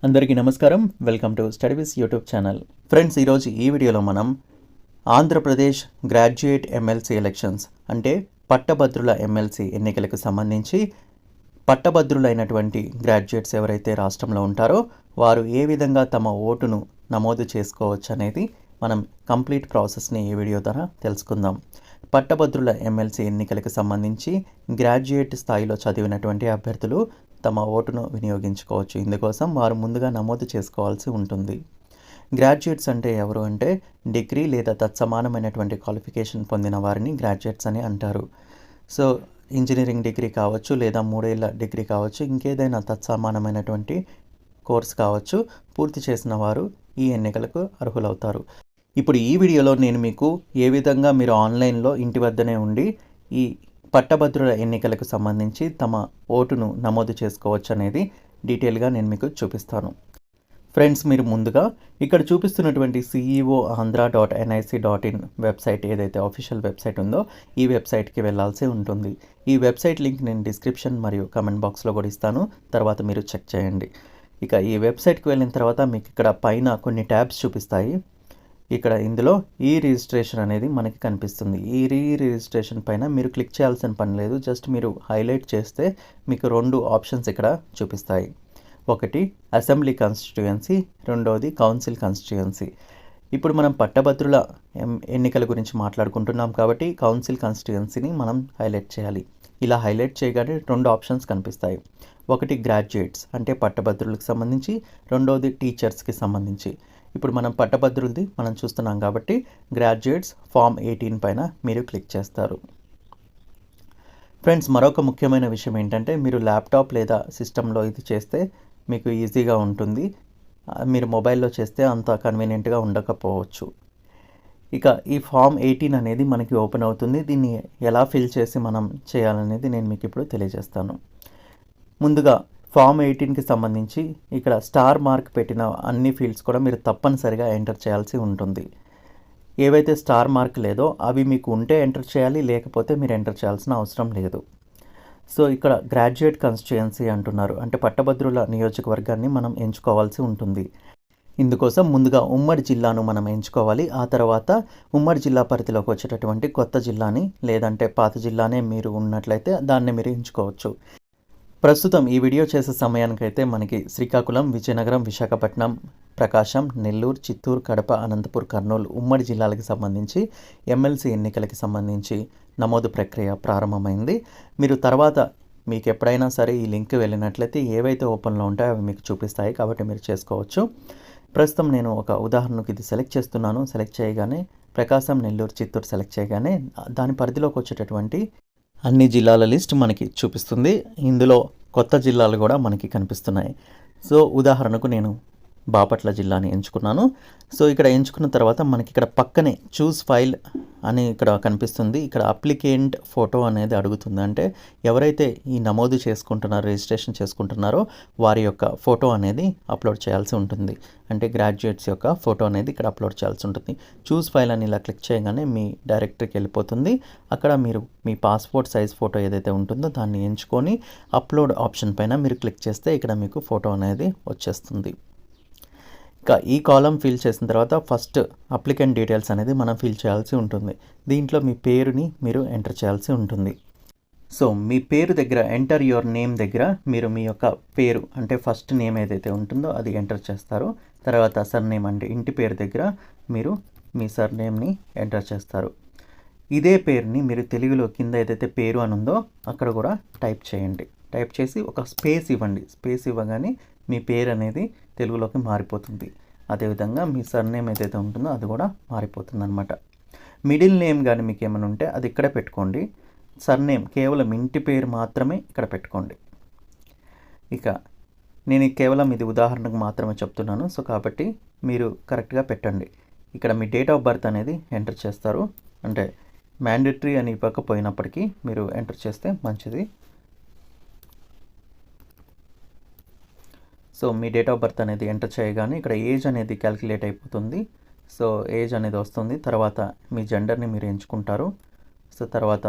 అందరికీ నమస్కారం. Welcome to స్టడీవిస్ యూట్యూబ్ ఛానల్. ఫ్రెండ్స్, ఈరోజు ఈ వీడియోలో మనం ఆంధ్రప్రదేశ్ గ్రాడ్యుయేట్ ఎమ్మెల్సీ ఎలక్షన్స్ అంటే పట్టభద్రుల ఎమ్మెల్సీ ఎన్నికలకు సంబంధించి పట్టభద్రులైనటువంటి గ్రాడ్యుయేట్స్ ఎవరైతే రాష్ట్రంలో ఉంటారో వారు ఏ విధంగా తమ ఓటును నమోదు చేసుకోవచ్చు అనేది మనం కంప్లీట్ ప్రాసెస్ని ఈ వీడియో ద్వారా తెలుసుకుందాం. పట్టభద్రుల ఎమ్మెల్సీ ఎన్నికలకు సంబంధించి గ్రాడ్యుయేట్ స్థాయిలో చదివినటువంటి అభ్యర్థులు తమ ఓటును వినియోగించుకోవచ్చు. ఇందుకోసం వారు ముందుగా నమోదు చేసుకోవాల్సి ఉంటుంది. గ్రాడ్యుయేట్స్ అంటే ఎవరు అంటే డిగ్రీ లేదా తత్సమానమైనటువంటి క్వాలిఫికేషన్ పొందిన వారిని గ్రాడ్యుయేట్స్ అని అంటారు. సో ఇంజనీరింగ్ డిగ్రీ కావచ్చు, లేదా 3 ఏళ్ల డిగ్రీ కావచ్చు, ఇంకేదైనా తత్సమానమైనటువంటి కోర్స్ కావచ్చు, పూర్తి చేసిన వారు ఈ ఎన్నికలకు అర్హులవుతారు. ఇప్పుడు ఈ వీడియోలో నేను మీకు ఏ విధంగా మీరు ఆన్లైన్లో ఇంటి వద్దనే ఉండి ఈ పట్టభద్రుల ఎన్నికలకు సంబంధించి తమ ఓటును నమోదు చేసుకోవచ్చు అనేది డీటెయిల్గా నేను మీకు చూపిస్తాను. ఫ్రెండ్స్, మీరు ముందుగా ఇక్కడ చూపిస్తున్నటువంటి ceo.andhra.nic.in వెబ్సైట్ ఏదైతే ఆఫీషియల్ వెబ్సైట్ ఉందో ఈ వెబ్సైట్కి వెళ్ళాల్సి ఉంటుంది. ఈ వెబ్సైట్ లింక్ నేను డిస్క్రిప్షన్ మరియు కమెంట్ బాక్స్లో కూడా ఇస్తాను, తర్వాత మీరు చెక్ చేయండి. ఇక ఈ వెబ్సైట్కి వెళ్ళిన తర్వాత మీకు ఇక్కడ పైన కొన్ని ట్యాబ్స్ చూపిస్తాయి. ఇక్కడ ఇందులో ఈ రిజిస్ట్రేషన్ అనేది మనకి కనిపిస్తుంది. ఈ రిజిస్ట్రేషన్ పైన మీరు క్లిక్ చేయాల్సిన పని లేదు, జస్ట్ మీరు హైలైట్ చేస్తే మీకు 2 ఆప్షన్స్ ఇక్కడ చూపిస్తాయి. ఒకటి అసెంబ్లీ కాన్స్టిట్యుయెన్సీ, రెండవది కౌన్సిల్ కాన్స్టిట్యుయెన్సీ. ఇప్పుడు మనం పట్టభద్రుల ఎన్నికల గురించి మాట్లాడుకుంటున్నాం కాబట్టి కౌన్సిల్ కాన్స్టిట్యుయెన్సీని మనం హైలైట్ చేయాలి. ఇలా హైలైట్ చేయగానే 2 ఆప్షన్స్ కనిపిస్తాయి. ఒకటి గ్రాడ్యుయేట్స్ అంటే పట్టభద్రులకు సంబంధించి, రెండవది టీచర్స్కి సంబంధించి. ఇప్పుడు మనం పట్టభద్రులది మనం చూస్తున్నాం కాబట్టి గ్రాడ్యుయేట్స్ ఫామ్ 18 పైన మీరు క్లిక్ చేస్తారు. ఫ్రెండ్స్, మరొక ముఖ్యమైన విషయం ఏంటంటే మీరు ల్యాప్టాప్ లేదా సిస్టంలో ఇది చేస్తే మీకు ఈజీగా ఉంటుంది. మీరు మొబైల్లో చేస్తే అంత కన్వీనియంట్గా ఉండకపోవచ్చు. ఇక ఈ ఫామ్ 18 అనేది మనకి ఓపెన్ అవుతుంది. దీన్ని ఎలా ఫిల్ చేసి మనం చేయాలనేది నేను మీకు ఇప్పుడు తెలియజేస్తాను. ముందుగా ఫామ్ 18కి సంబంధించి ఇక్కడ స్టార్ మార్క్ పెట్టిన అన్ని ఫీల్డ్స్ కూడా మీరు తప్పనిసరిగా ఎంటర్ చేయాల్సి ఉంటుంది. ఏవైతే స్టార్ మార్క్ లేదో అవి మీకు ఉంటే ఎంటర్ చేయాలి, లేకపోతే మీరు ఎంటర్ చేయాల్సిన అవసరం లేదు. సో ఇక్కడ గ్రాడ్యుయేట్ కాన్స్టిట్యుయెన్సీ అంటున్నారు, అంటే పట్టభద్రుల నియోజకవర్గాన్ని మనం ఎంచుకోవాల్సి ఉంటుంది. ఇందుకోసం ముందుగా ఉమ్మడి జిల్లాను మనం ఎంచుకోవాలి. ఆ తర్వాత ఉమ్మడి జిల్లా పరిధిలోకి వచ్చేటటువంటి కొత్త జిల్లాని, లేదంటే పాత జిల్లానే మీరు ఉన్నట్లయితే దాన్ని మీరు ఎంచుకోవచ్చు. ప్రస్తుతం ఈ వీడియో చేసే సమయానికైతే మనకి శ్రీకాకుళం, విజయనగరం, విశాఖపట్నం, ప్రకాశం, నెల్లూరు, చిత్తూరు, కడప, అనంతపూర్, కర్నూలు ఉమ్మడి జిల్లాలకు సంబంధించి ఎమ్మెల్సీ ఎన్నికలకి సంబంధించి నమోదు ప్రక్రియ ప్రారంభమైంది. మీరు తర్వాత మీకు ఎప్పుడైనా సరే ఈ లింక్ వెళ్ళినట్లయితే ఏవైతే ఓపెన్లో ఉంటాయో అవి మీకు చూపిస్తాయి, కాబట్టి మీరు చేసుకోవచ్చు. ప్రస్తుతం నేను ఒక ఉదాహరణకు ఇది సెలెక్ట్ చేస్తున్నాను. సెలెక్ట్ చేయగానే ప్రకాశం, నెల్లూరు, చిత్తూరు సెలెక్ట్ చేయగానే దాని పరిధిలోకి వచ్చేటటువంటి అన్ని జిల్లాల లిస్ట్ మనకి చూపిస్తుంది. ఇందులో కొత్త జిల్లాలు కూడా మనకి కనిపిస్తున్నాయి. సో ఉదాహరణకు నేను బాపట్ల జిల్లాని ఎంచుకున్నాను. సో ఇక్కడ ఎంచుకున్న తర్వాత మనకి ఇక్కడ పక్కనే చూస్ ఫైల్ అని ఇక్కడ కనిపిస్తుంది. ఇక్కడ అప్లికెంట్ ఫోటో అనేది అడుగుతుంది. అంటే ఎవరైతే ఈ నమోదు చేసుకుంటున్నారో, రిజిస్ట్రేషన్ చేసుకుంటున్నారో వారి యొక్క ఫోటో అనేది అప్లోడ్ చేయాల్సి ఉంటుంది. అంటే గ్రాడ్యుయేట్స్ యొక్క ఫోటో అనేది ఇక్కడ అప్లోడ్ చేయాల్సి ఉంటుంది. చూస్ ఫైల్ అని ఇలా క్లిక్ చేయగానే మీ డైరెక్టరీకి వెళ్ళిపోతుంది. అక్కడ మీరు మీ పాస్పోర్ట్ సైజ్ ఫోటో ఏదైతే ఉంటుందో దాన్ని ఎంచుకొని అప్లోడ్ ఆప్షన్ పైన మీరు క్లిక్ చేస్తే ఇక్కడ మీకు ఫోటో అనేది వచ్చేస్తుంది. ఇక ఈ కాలం ఫిల్ చేసిన తర్వాత ఫస్ట్ అప్లికెంట్ డీటెయిల్స్ అనేది మనం ఫిల్ చేయాల్సి ఉంటుంది. దీంట్లో మీ పేరుని మీరు ఎంటర్ చేయాల్సి ఉంటుంది. సో మీ పేరు దగ్గర ఎంటర్ యువర్ నేమ్ దగ్గర మీరు మీ యొక్క పేరు అంటే ఫస్ట్ నేమ్ ఏదైతే ఉంటుందో అది ఎంటర్ చేస్తారు. తర్వాత సర్నేమ్ అంటే ఇంటి పేరు దగ్గర మీరు మీ సర్నేమ్ని ఎంటర్ చేస్తారు. ఇదే పేరుని మీరు తెలుగులో కింద ఏదైతే పేరు అని ఉందో అక్కడ కూడా టైప్ చేయండి. టైప్ చేసి ఒక స్పేస్ ఇవ్వండి. స్పేస్ ఇవ్వగానే మీ పేరు అనేది తెలుగులోకి మారిపోతుంది. అదేవిధంగా మీ సర్నేమ్ ఏదైతే ఉంటుందో అది కూడా మారిపోతుంది అనమాట. మిడిల్ నేమ్ కానీ మీకు ఏమైనా ఉంటే అది ఇక్కడే పెట్టుకోండి. సర్నేమ్ కేవలం ఇంటి పేరు మాత్రమే ఇక్కడ పెట్టుకోండి. ఇక నేను కేవలం ఇది ఉదాహరణకు మాత్రమే చెప్తున్నాను. సో కాబట్టి మీరు కరెక్ట్గా పెట్టండి. ఇక్కడ మీ డేట్ ఆఫ్ బర్త్ అనేది ఎంటర్ చేస్తారు. అంటే మ్యాండేటరీ అని ఇవ్వకపోయినప్పటికీ మీరు ఎంటర్ చేస్తే మంచిది. So me date of birth అనేది ఎంటర్ చేయగానే ఇక్కడ ఏజ్ అనేది క్యాలిక్యులేట్ అయిపోతుంది. సో ఏజ్ అనేది వస్తుంది. తర్వాత మీ జెండర్ని మీరు ఎంచుకుంటారు. సో తర్వాత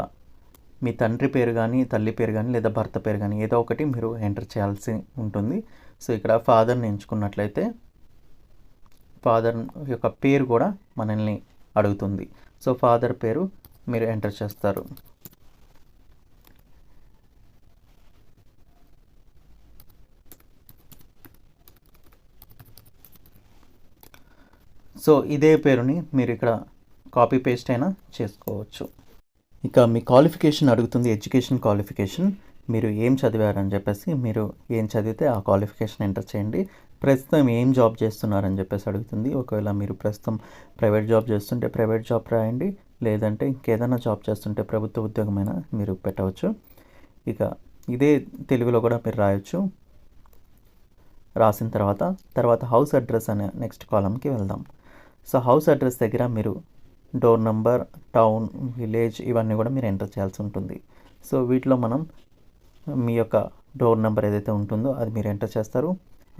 మీ తండ్రి పేరు కానీ, తల్లి పేరు కానీ, లేదా భర్త పేరు కానీ ఏదో ఒకటి మీరు ఎంటర్ చేయాల్సి ఉంటుంది. సో ఇక్కడ ఫాదర్ని ఎంచుకున్నట్లయితే ఫాదర్ యొక్క పేరు కూడా మనల్ని అడుగుతుంది. సో ఫాదర్ పేరు మీరు ఎంటర్ చేస్తారు. సో ఇదే పేరుని మీరు ఇక్కడ కాపీ పేస్ట్ అయినా చేసుకోవచ్చు. ఇక మీ క్వాలిఫికేషన్ అడుగుతుంది, ఎడ్యుకేషన్ క్వాలిఫికేషన్. మీరు ఏం చదివారని చెప్పేసి మీరు ఏం చదివితే ఆ క్వాలిఫికేషన్ ఎంటర్ చేయండి. ప్రస్తుతం ఏం జాబ్ చేస్తున్నారని చెప్పేసి అడుగుతుంది. ఒకవేళ మీరు ప్రస్తుతం ప్రైవేట్ జాబ్ చేస్తుంటే ప్రైవేట్ జాబ్ రాయండి, లేదంటే ఇంకేదైనా జాబ్ చేస్తుంటే ప్రభుత్వ ఉద్యోగమైనా మీరు పెట్టవచ్చు. ఇక ఇదే తెలుగులో కూడా మీరు రాయొచ్చు. రాసిన తర్వాత హౌస్ అడ్రస్ అనే నెక్స్ట్ కాలంకి వెళ్దాం. సో హౌస్ అడ్రస్ దగ్గర మీరు డోర్ నంబర్, టౌన్, విలేజ్ ఇవన్నీ కూడా మీరు ఎంటర్ చేయాల్సి ఉంటుంది. సో వీటిలో మనం మీ యొక్క డోర్ నెంబర్ ఏదైతే ఉంటుందో అది మీరు ఎంటర్ చేస్తారు.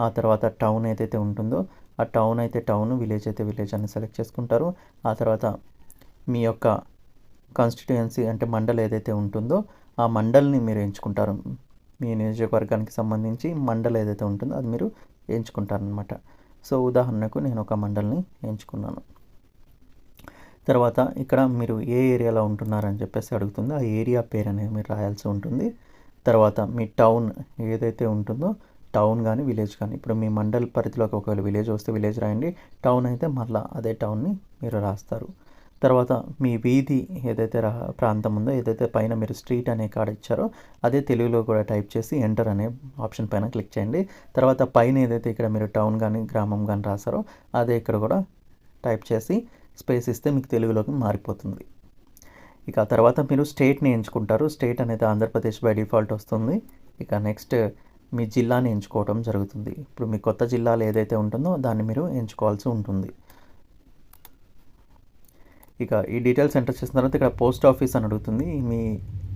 ఆ తర్వాత టౌన్ ఏదైతే ఉంటుందో ఆ టౌన్ అయితే టౌన్, విలేజ్ అయితే విలేజ్ అని సెలెక్ట్ చేసుకుంటారు. ఆ తర్వాత మీ యొక్క కాన్స్టిట్యుయెన్సీ అంటే మండల్ ఏదైతే ఉంటుందో ఆ మండల్ని మీరు ఎంచుకుంటారు. మీ నియోజకవర్గానికి సంబంధించి మండల్ ఏదైతే ఉంటుందో అది మీరు ఎంచుకుంటారనమాట. సో ఉదాహరణకు నేను ఒక మండల్ని ఎంచుకున్నాను. తర్వాత ఇక్కడ మీరు ఏ ఏరియాలో ఉంటున్నారని చెప్పేసి అడుగుతుంది. ఆ ఏరియా పేరు అనేది మీరు రాయాల్సి ఉంటుంది. తర్వాత మీ టౌన్ ఏదైతే ఉంటుందో టౌన్ కానీ విలేజ్ కానీ, ఇప్పుడు మీ మండల్ పరిధిలోకి ఒకవేళ విలేజ్ వస్తే విలేజ్ రాయండి, టౌన్ అయితే మళ్ళీ అదే టౌన్ని మీరు రాస్తారు. తర్వాత మీ వీధి ఏదైతే ప్రాంతం ఉందో, ఏదైతే పైన మీరు స్ట్రీట్ అనే కార్డ్ ఇచ్చారో అదే తెలుగులో కూడా టైప్ చేసి ఎంటర్ అనే ఆప్షన్ పైన క్లిక్ చేయండి. తర్వాత పైన ఏదైతే ఇక్కడ మీరు టౌన్ కానీ గ్రామం కానీ రాసారో అదే ఇక్కడ కూడా టైప్ చేసి స్పేస్ ఇస్తే మీకు తెలుగులోకి మారిపోతుంది. ఇక తర్వాత మీరు స్టేట్ని ఎంచుకుంటారు. స్టేట్ అనేది ఆంధ్రప్రదేశ్ బై డిఫాల్ట్ వస్తుంది. ఇక నెక్స్ట్ మీ జిల్లాని ఎంచుకోవడం జరుగుతుంది. ఇప్పుడు మీ కొత్త జిల్లాలో ఏదైతే ఉంటుందో దాన్ని మీరు ఎంచుకోవాల్సి ఉంటుంది. ఇక ఈ డీటెయిల్స్ ఎంటర్ చేసిన తర్వాత ఇక్కడ పోస్ట్ ఆఫీస్ అని అడుగుతుంది. మీ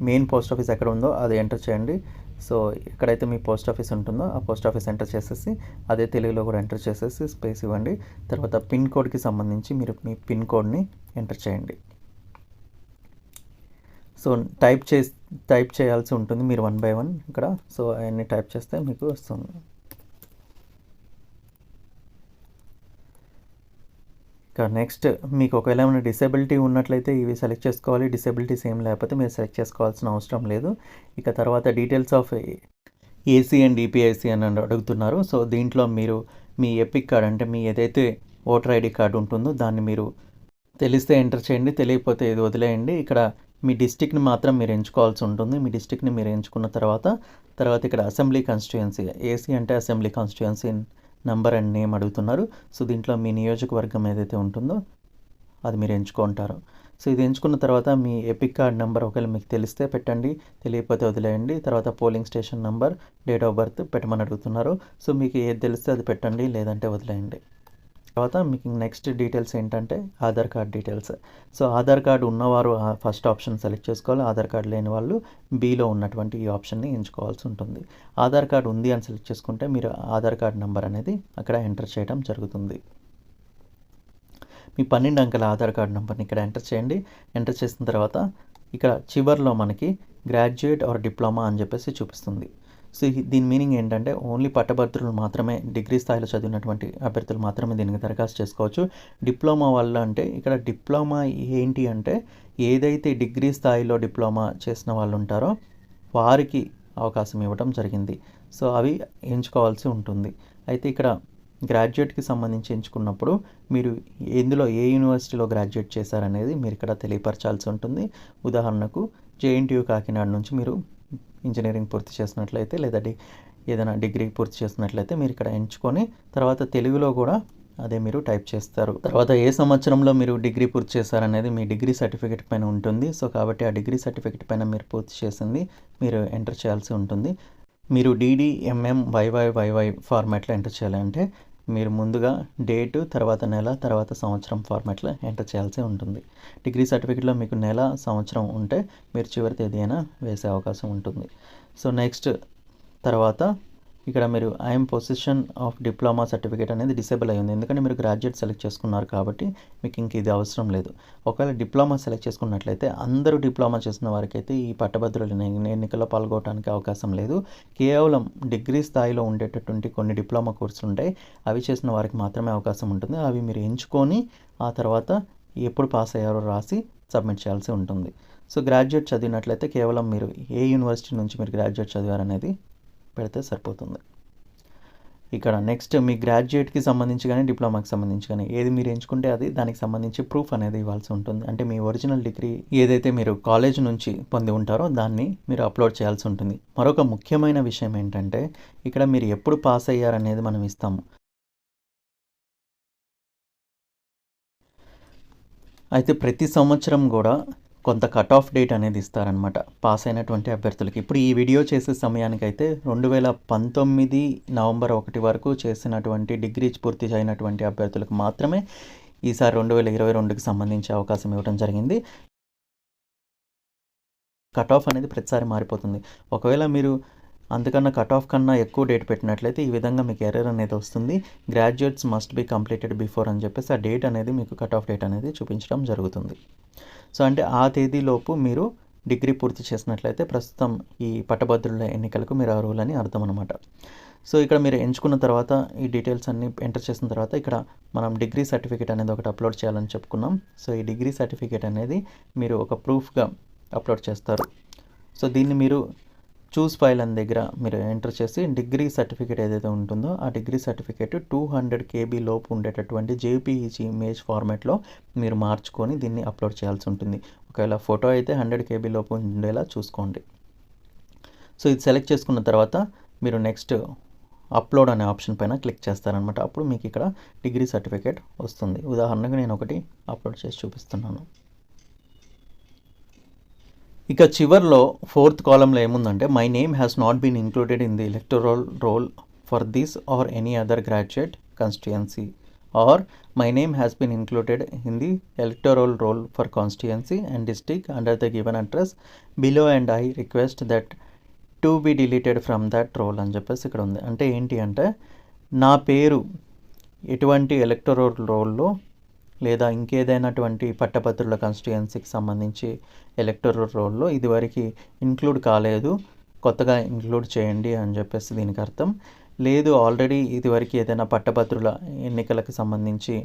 మెయిన్ పోస్ట్ ఆఫీస్ ఎక్కడ ఉందో అది ఎంటర్ చేయండి. సో ఎక్కడైతే మీ పోస్ట్ ఆఫీస్ ఉంటుందో ఆ పోస్ట్ ఆఫీస్ ఎంటర్ చేసేసి అదే తెలుగులో కూడా ఎంటర్ చేసేసి స్పేస్ ఇవ్వండి. తర్వాత పిన్ కోడ్కి సంబంధించి మీరు మీ పిన్ కోడ్ని ఎంటర్ చేయండి. సో టైప్ చేయాల్సి ఉంటుంది మీరు 1 by 1 ఇక్కడ. సో అవన్నీ టైప్ చేస్తే మీకు వస్తుంది. ఇక నెక్స్ట్ మీకు ఒకవేళ ఏమైనా డిసేబిలిటీ ఉన్నట్లయితే ఇవి సెలెక్ట్ చేసుకోవాలి. డిసేబిలిటీస్ ఏం లేకపోతే మీరు సెలెక్ట్ చేసుకోవాల్సిన అవసరం లేదు. ఇక తర్వాత details of AC and EPIC అని అడుగుతున్నారు. సో దీంట్లో మీరు మీ ఎపిక్ కార్డ్ అంటే మీ ఏదైతే ఓటర్ ఐడి కార్డు ఉంటుందో దాన్ని మీరు తెలిస్తే ఎంటర్ చేయండి, తెలియకపోతే ఇది వదిలేయండి. ఇక్కడ మీ డిస్టిక్ని మాత్రం మీరు ఎంచుకోవాల్సి ఉంటుంది. మీ డిస్టిక్ని మీరు ఎంచుకున్న తర్వాత ఇక్కడ అసెంబ్లీ కాన్స్టిట్యుయెన్సీ, ఏసీ అంటే assembly constituency number and name అడుగుతున్నారు. సో దీంట్లో మీ నియోజకవర్గం ఏదైతే ఉంటుందో అది మీరు ఎంచుకుంటారు. సో ఇది ఎంచుకున్న తర్వాత మీ ఎపిక్ కార్డ్ నెంబర్ ఒకవేళ మీకు తెలిస్తే పెట్టండి, తెలియకపోతే వదిలేయండి. తర్వాత polling station number, date of birth పెట్టమని అడుగుతున్నారు. సో మీకు ఏది తెలిస్తే అది పెట్టండి, లేదంటే వదిలేయండి. తర్వాత మీకు నెక్స్ట్ డీటెయిల్స్ ఏంటంటే Aadhaar card details. So Aadhaar card ఉన్నవారు ఫస్ట్ ఆప్షన్ సెలెక్ట్ చేసుకోవాలి. ఆధార్ కార్డు లేని వాళ్ళు బీలో ఉన్నటువంటి ఈ ఆప్షన్ని ఎంచుకోవాల్సి ఉంటుంది. ఆధార్ కార్డు ఉంది అని సెలెక్ట్ చేసుకుంటే మీరు ఆధార్ కార్డు నెంబర్ అనేది అక్కడ ఎంటర్ చేయడం జరుగుతుంది. మీ 12 అంకెల ఆధార్ కార్డు నెంబర్ని ఇక్కడ ఎంటర్ చేయండి. ఎంటర్ చేసిన తర్వాత ఇక్కడ చివరిలో మనకి గ్రాడ్యుయేట్ ఆర్ డిప్లొమా అని చెప్పేసి చూపిస్తుంది. సో దీని మీనింగ్ ఏంటంటే ఓన్లీ పట్టభద్రులు మాత్రమే, డిగ్రీ స్థాయిలో చదివినటువంటి అభ్యర్థులు మాత్రమే దీనికి దరఖాస్తు చేసుకోవచ్చు. డిప్లొమా వల్ల అంటే ఇక్కడ డిప్లొమా ఏంటి అంటే ఏదైతే డిగ్రీ స్థాయిలో డిప్లొమా చేసిన వాళ్ళు ఉంటారో వారికి అవకాశం ఇవ్వడం జరిగింది. సో అవి ఎంచుకోవాల్సి ఉంటుంది. అయితే ఇక్కడ గ్రాడ్యుయేట్కి సంబంధించి ఎంచుకున్నప్పుడు మీరు ఎందులో ఏ యూనివర్సిటీలో గ్రాడ్యుయేట్ చేశారనేది మీరు ఇక్కడ తెలియపరచాల్సి ఉంటుంది. ఉదాహరణకు జేఎన్టీయూ కాకినాడ నుంచి మీరు ఇంజనీరింగ్ పూర్తి చేసినట్లయితే లేదా ఏదైనా డిగ్రీ పూర్తి చేసినట్లయితే మీరు ఇక్కడ ఎంచుకొని తర్వాత తెలుగులో కూడా అదే మీరు టైప్ చేస్తారు. తర్వాత ఏ సంవత్సరంలో మీరు డిగ్రీ పూర్తి చేశారనేది మీ డిగ్రీ సర్టిఫికేట్ పైన ఉంటుంది. సో కాబట్టి ఆ డిగ్రీ సర్టిఫికేట్ పైన మీరు పూర్తి చేసింది మీరు ఎంటర్ చేయాల్సి ఉంటుంది. మీరు డిడి, ఎంఎం, వైవై ఫార్మాట్లో ఎంటర్ చేయాలంటే మీరు ముందుగా డేటు, తర్వాత నెల, తర్వాత సంవత్సరం ఫార్మాట్లో ఎంటర్ చేయాల్సి ఉంటుంది. డిగ్రీ సర్టిఫికేట్లో మీకు నెల, సంవత్సరం ఉంటే మీరు చివరి తేదీ అయినా వేసే అవకాశం ఉంటుంది. సో నెక్స్ట్ తర్వాత ఇక్కడ మీరు I'm position of diploma certificate అనేది డిసేబుల్ అయ్యింది, ఎందుకంటే మీరు గ్రాడ్యుయేట్ సెలెక్ట్ చేసుకున్నారు కాబట్టి మీకు ఇంక ఇది అవసరం లేదు. ఒకవేళ డిప్లొమా సెలెక్ట్ చేసుకున్నట్లయితే అందరూ డిప్లొమా చేసిన వారికి అయితే ఈ పట్టభద్రుల ఎన్నికల్లో పాల్గొనడానికి అవకాశం లేదు. కేవలం డిగ్రీ స్థాయిలో ఉండేటటువంటి కొన్ని డిప్లొమా కోర్సులు ఉంటాయి, అవి చేసిన వారికి మాత్రమే అవకాశం ఉంటుంది. అవి మీరు ఎంచుకొని ఆ తర్వాత ఎప్పుడు పాస్ అయ్యారో రాసి సబ్మిట్ చేయాల్సి ఉంటుంది. సో గ్రాడ్యుయేట్ చదివినట్లయితే కేవలం మీరు ఏ యూనివర్సిటీ నుంచి మీరు గ్రాడ్యుయేట్ చదివారనేది పెడితే సరిపోతుంది. ఇక్కడ నెక్స్ట్ మీ గ్రాడ్యుయేట్కి సంబంధించి కానీ డిప్లొమాకి సంబంధించి కానీ ఏది మీరు ఎంచుకుంటే అది దానికి సంబంధించి ప్రూఫ్ అనేది ఇవ్వాల్సి ఉంటుంది. అంటే మీ ఒరిజినల్ డిగ్రీ ఏదైతే మీరు కాలేజ్ నుంచి పొంది ఉంటారో దాన్ని మీరు అప్లోడ్ చేయాల్సి ఉంటుంది. మరొక ముఖ్యమైన విషయం ఏంటంటే ఇక్కడ మీరు ఎప్పుడు పాస్ అయ్యారనేది మనం ఇస్తాము. అయితే ప్రతి సంవత్సరం కూడా కొంత కట్ ఆఫ్ డేట్ అనేది ఇస్తారనమాట పాస్ అయినటువంటి అభ్యర్థులకి. ఇప్పుడు ఈ వీడియో చేసే సమయానికైతే 2019 నవంబర్ 1 వరకు చేసినటువంటి డిగ్రీ పూర్తి అయినటువంటి అభ్యర్థులకు మాత్రమే ఈసారి 2022కి సంబంధించి అవకాశం ఇవ్వడం జరిగింది. కట్ ఆఫ్ అనేది ప్రతిసారి మారిపోతుంది. ఒకవేళ మీరు అందుకన్నా కట్ ఆఫ్ కన్నా ఎక్కువ డేట్ పెట్టినట్లయితే ఈ విధంగా మీకు ఎర్రర్ అనేది వస్తుంది. Graduates must be completed before అని చెప్పేసి ఆ డేట్ అనేది మీకు కట్ ఆఫ్ డేట్ అనేది చూపించడం జరుగుతుంది. సో అంటే ఆ తేదీలోపు మీరు డిగ్రీ పూర్తి చేసినట్లయితే ప్రస్తుతం ఈ పట్టభద్రుల ఎన్నికలకు మీరు అర్హులని అర్థం అనమాట. సో ఇక్కడ మీరు ఎంచుకున్న తర్వాత ఈ డీటెయిల్స్ అన్నీ ఎంటర్ చేసిన తర్వాత ఇక్కడ మనం డిగ్రీ సర్టిఫికేట్ అనేది ఒకటి అప్లోడ్ చేయాలని చెప్పుకున్నాం. సో ఈ డిగ్రీ సర్టిఫికేట్ అనేది మీరు ఒక ప్రూఫ్గా అప్లోడ్ చేస్తారు. సో దీన్ని మీరు చూస్ ఫైల్ అనే దగ్గర మీరు ఎంటర్ చేసి డిగ్రీ సర్టిఫికేట్ ఏదైతే ఉంటుందో ఆ డిగ్రీ సర్టిఫికేట్ 200 KB లోపు ఉండేటటువంటి JPEG ఇమేజ్ ఫార్మాట్లో మీరు మార్చుకొని దీన్ని అప్లోడ్ చేయాల్సి ఉంటుంది. ఒకవేళ ఫోటో అయితే 100 KB లోపు ఉండేలా చూసుకోండి. సో ఇది సెలెక్ట్ చేసుకున్న తర్వాత మీరు నెక్స్ట్ అప్లోడ్ అనే ఆప్షన్ పైన క్లిక్ చేస్తారనమాట. అప్పుడు మీకు ఇక్కడ డిగ్రీ సర్టిఫికేట్ వస్తుంది. ఉదాహరణకు నేను ఒకటి అప్లోడ్ చేసి చూపిస్తున్నాను. ఇక చివర్లో 4th కాలంలో ఏముందంటే my name has not been included in the electoral roll for this or any other graduate constituency or my name has been included in the electoral roll for constituency and district under the given address below and I request that to be deleted from that roll అని చెప్పేసి ఇక్కడ ఉంది. అంటే ఏంటి అంటే నా పేరు ఎటువంటి ఎలక్టోరల్ రోల్లో లేదా ఇంకేదైనటువంటి పట్టభద్రుల కాన్స్టిట్యుయెన్సీకి సంబంధించి ఎలక్టోరల్ రోల్లో ఇదివరకు ఇంక్లూడ్ కాలేదు, కొత్తగా ఇంక్లూడ్ చేయండి అని చెప్పేసి దీనికి అర్థం. లేదు ఆల్రెడీ ఇదివరకు ఏదైనా పట్టభద్రుల ఎన్నికలకు సంబంధించి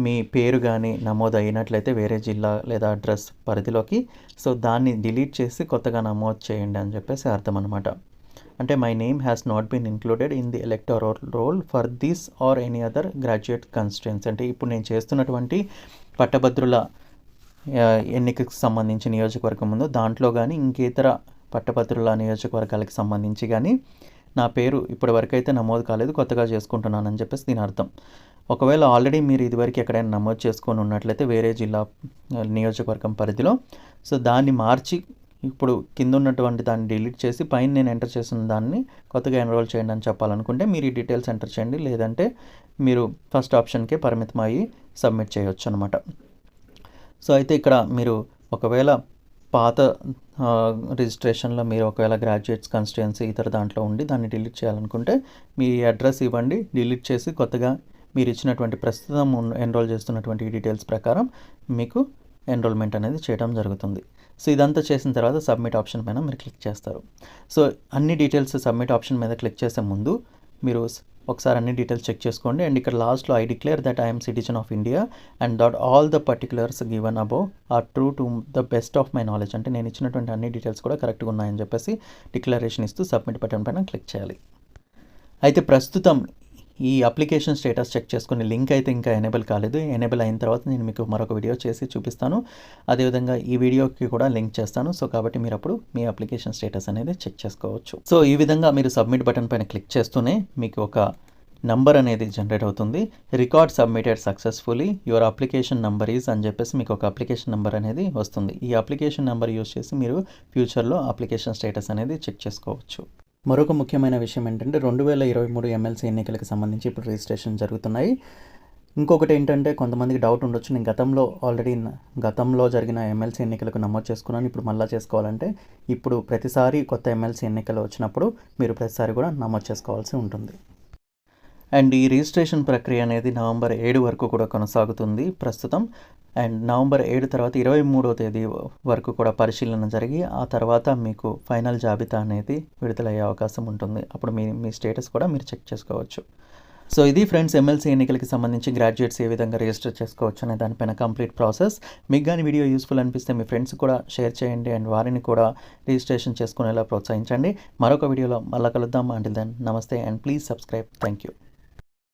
మీ పేరు కానీ నమోదు అయినట్లయితే వేరే జిల్లా లేదా అడ్రస్ పరిధిలోకి, సో దాన్ని డిలీట్ చేసి కొత్తగా నమోదు చేయండి అని చెప్పేసి అర్థం అనమాట. అంటే my name has not been included in the electoral roll for this or any other graduate constituency. అంటే ఇప్పుడు నేను చేస్తున్నటువంటి పట్టభద్రుల ఎన్నికకు సంబంధించి నియోజకవర్గం ఉందో దాంట్లో కానీ ఇంకేతర పట్టభద్రుల నియోజకవర్గాలకు సంబంధించి కానీ నా పేరు ఇప్పటి వరకు అయితే నమోదు కాలేదు, కొత్తగా చేసుకుంటున్నాను అని చెప్పేసి దీని అర్థం. ఒకవేళ ఆల్రెడీ మీరు ఇదివరకు ఎక్కడైనా నమోదు చేసుకొని ఉన్నట్లయితే వేరే జిల్లా నియోజకవర్గం పరిధిలో, సో దాన్ని మార్చి ఇప్పుడు కింద ఉన్నటువంటి దాన్ని డిలీట్ చేసి పైన నేను ఎంటర్ చేసిన దాన్ని కొత్తగా ఎన్రోల్ చేయండి అని చెప్పాలనుకుంటే మీరు ఈ డీటెయిల్స్ ఎంటర్ చేయండి. లేదంటే మీరు ఫస్ట్ ఆప్షన్కే పరిమితం అయ్యి సబ్మిట్ చేయొచ్చు అనమాట. సో అయితే ఇక్కడ మీరు ఒకవేళ పాత రిజిస్ట్రేషన్లో మీరు ఒకవేళ గ్రాడ్యుయేట్స్ కాన్స్టిట్యుయెన్సీ ఇతర దాంట్లో ఉండి దాన్ని డిలీట్ చేయాలనుకుంటే మీ అడ్రస్ ఇవ్వండి, డిలీట్ చేసి కొత్తగా మీరు ఇచ్చినటువంటి ప్రస్తుతం ఎన్రోల్ చేస్తున్నటువంటి డీటెయిల్స్ ప్రకారం మీకు ఎన్రోల్మెంట్ అనేది చేయడం జరుగుతుంది. సో ఇదంతా చేసిన తర్వాత సబ్మిట్ ఆప్షన్ పైన మీరు క్లిక్ చేస్తారు. సో అన్ని డీటెయిల్స్ సబ్మిట్ ఆప్షన్ మీద క్లిక్ చేసే ముందు మీరు ఒకసారి అన్ని డీటెయిల్స్ చెక్ చేసుకోండి. అండ్ ఇక్కడ లాస్ట్లో I declare that I'm citizen of India and that all the particulars given above are true to the best of my knowledge. అంటే నేను ఇచ్చినటువంటి అన్ని డీటెయిల్స్ కూడా కరెక్ట్గా ఉన్నాయని చెప్పేసి డిక్లరేషన్ ఇస్తూ సబ్మిట్ బటన్ పైన క్లిక్ చేయాలి. అయితే ప్రస్తుతం ఈ అప్లికేషన్ స్టేటస్ చెక్ చేసుకునే లింక్ అయితే ఇంకా ఎనేబుల్ కాలేదు. ఎనేబుల్ అయిన తర్వాత నేను మీకు మరొక వీడియో చేసి చూపిస్తాను. అదేవిధంగా ఈ వీడియోకి కూడా లింక్ చేస్తాను. సో కాబట్టి మీరు అప్పుడు మీ అప్లికేషన్ స్టేటస్ అనేది చెక్ చేసుకోవచ్చు. సో ఈ విధంగా మీరు సబ్మిట్ బటన్ పైన క్లిక్ చేస్తూనే మీకు ఒక నంబర్ అనేది జనరేట్ అవుతుంది. Record submitted successfully your application number is అని చెప్పేసి మీకు ఒక అప్లికేషన్ నెంబర్ అనేది వస్తుంది. ఈ అప్లికేషన్ నెంబర్ యూజ్ చేసి మీరు ఫ్యూచర్లో అప్లికేషన్ స్టేటస్ అనేది చెక్ చేసుకోవచ్చు. మరొక ముఖ్యమైన విషయం ఏంటంటే 2023 MLC ఎన్నికలకు సంబంధించి ఇప్పుడు రిజిస్ట్రేషన్ జరుగుతున్నాయి. ఇంకొకటి ఏంటంటే కొంతమందికి డౌట్ ఉండొచ్చు, నేను గతంలో జరిగిన ఎమ్మెల్సీ ఎన్నికలకు నమోదు చేసుకున్నాను, ఇప్పుడు మళ్ళీ చేసుకోవాలంటే ఇప్పుడు ప్రతిసారి కొత్త ఎమ్మెల్సీ ఎన్నికలు వచ్చినప్పుడు మీరు ప్రతిసారి కూడా నమోదు చేసుకోవాల్సి ఉంటుంది. అండ్ ఈ రిజిస్ట్రేషన్ ప్రక్రియ అనేది నవంబర్ 7 వరకు కూడా కొనసాగుతుంది ప్రస్తుతం. అండ్ నవంబర్ 7 తర్వాత 23వ తేదీ వరకు కూడా పరిశీలన జరిగి ఆ తర్వాత మీకు ఫైనల్ జాబితా అనేది విడుదలయ్యే అవకాశం ఉంటుంది. అప్పుడు మీ స్టేటస్ కూడా మీరు చెక్ చేసుకోవచ్చు. సో ఇది ఫ్రెండ్స్, ఎమ్మెల్సీ ఎన్నికలకి సంబంధించి గ్రాడ్యుయేట్స్ ఏ విధంగా రిజిస్టర్ చేసుకోవచ్చు అనే దానిపైన కంప్లీట్ ప్రాసెస్. మీకు కానీ వీడియో యూస్ఫుల్ అనిపిస్తే మీ ఫ్రెండ్స్ కూడా షేర్ చేయండి అండ్ వారిని కూడా రిజిస్ట్రేషన్ చేసుకునేలా ప్రోత్సహించండి. మరొక వీడియోలో మళ్ళీ కలుద్దాం. అంటిల్ దెన్ నమస్తే and please subscribe. Thank you.